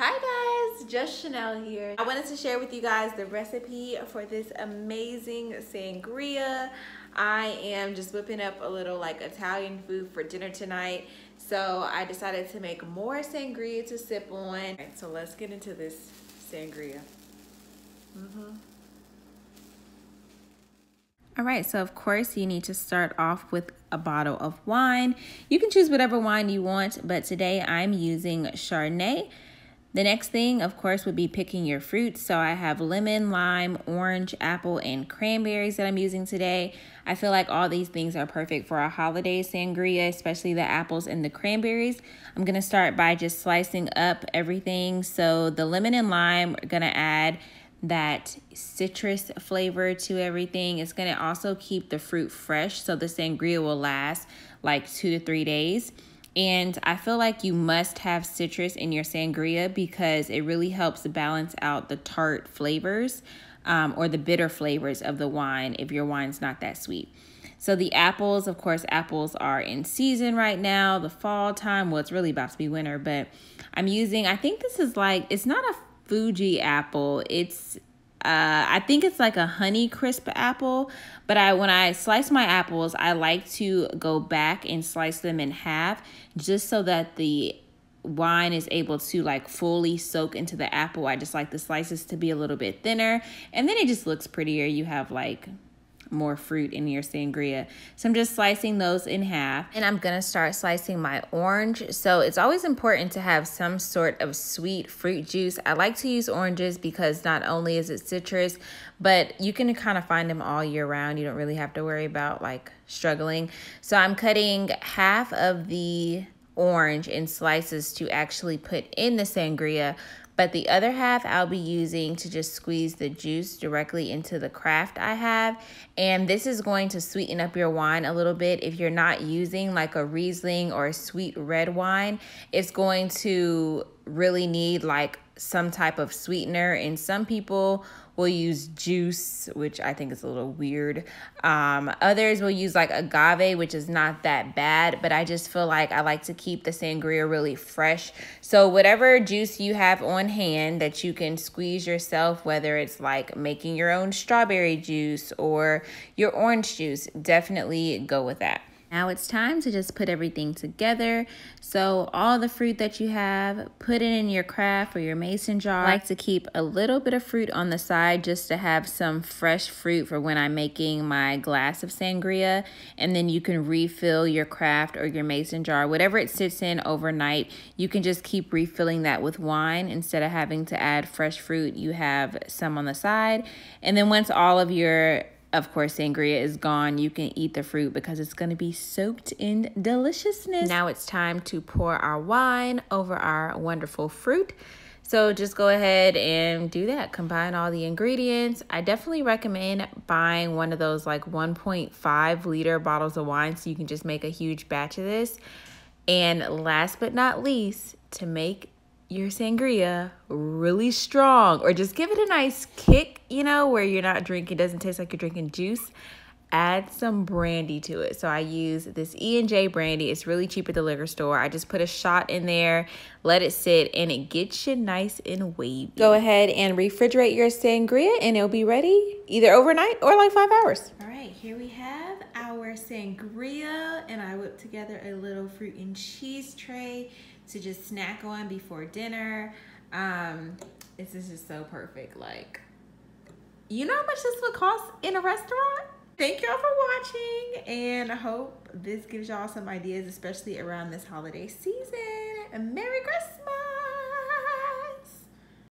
Hi guys, just Chanel here. I wanted to share with you guys the recipe for this amazing sangria. I am just whipping up a little like Italian food for dinner tonight. So I decided to make more sangria to sip on. All right, so let's get into this sangria. All right, so of course you need to start off with a bottle of wine. You can choose whatever wine you want, but today I'm using Chardonnay. The next thing, of course, would be picking your fruits. So I have lemon, lime, orange, apple, and cranberries that I'm using today. I feel like all these things are perfect for a holiday sangria, especially the apples and the cranberries. I'm gonna start by just slicing up everything. So the lemon and lime are gonna add that citrus flavor to everything. It's gonna also keep the fruit fresh, so the sangria will last like 2 to 3 days. And I feel like you must have citrus in your sangria because it really helps balance out the tart flavors or the bitter flavors of the wine if your wine's not that sweet. So the apples, of course, apples are in season right now, the fall time. Well, it's really about to be winter, but I'm using, I think this is like, it's not a Fuji apple. It's I think it's like a honey crisp apple, but when I slice my apples, I like to go back and slice them in half just so that the wine is able to like fully soak into the apple. I just like the slices to be a little bit thinner, and then it just looks prettier. You have like more fruit in your sangria. So I'm just slicing those in half, and I'm gonna start slicing my orange. So it's always important to have some sort of sweet fruit juice. I like to use oranges because not only is it citrus, but you can kind of find them all year round. You don't really have to worry about like struggling. So I'm cutting half of the orange in slices to actually put in the sangria, but the other half I'll be using to just squeeze the juice directly into the craft I have. And this is going to sweeten up your wine a little bit. If you're not using like a Riesling or a sweet red wine, it's going to really need like some type of sweetener. And some people will use juice, which I think is a little weird. Others will use like agave, which is not that bad, but I just feel like I like to keep the sangria really fresh. So whatever juice you have on hand that you can squeeze yourself, whether it's like making your own strawberry juice or your orange juice, definitely go with that. Now it's time to just put everything together. So all the fruit that you have, put it in your craft or your mason jar. I like to keep a little bit of fruit on the side just to have some fresh fruit for when I'm making my glass of sangria. And then you can refill your craft or your mason jar, whatever it sits in overnight. You can just keep refilling that with wine instead of having to add fresh fruit. You have some on the side. And then once all of your of course, sangria is gone, you can eat the fruit because it's going to be soaked in deliciousness. Now it's time to pour our wine over our wonderful fruit. So just go ahead and do that. Combine all the ingredients. I definitely recommend buying one of those like 1.5 liter bottles of wine so you can just make a huge batch of this. And last but not least, to make your sangria really strong or just give it a nice kick, you know, where you're not drinking, it doesn't taste like you're drinking juice, add some brandy to it. So I use this E&J brandy. It's really cheap at the liquor store. I just put a shot in there, let it sit, and it gets you nice and wavy. Go ahead and refrigerate your sangria and it'll be ready either overnight or like 5 hours. All right, here we have our sangria, and I whipped together a little fruit and cheese tray to just snack on before dinner. This is just so perfect. Like, you know how much this would cost in a restaurant? Thank y'all for watching, and I hope this gives y'all some ideas, especially around this holiday season. And Merry Christmas!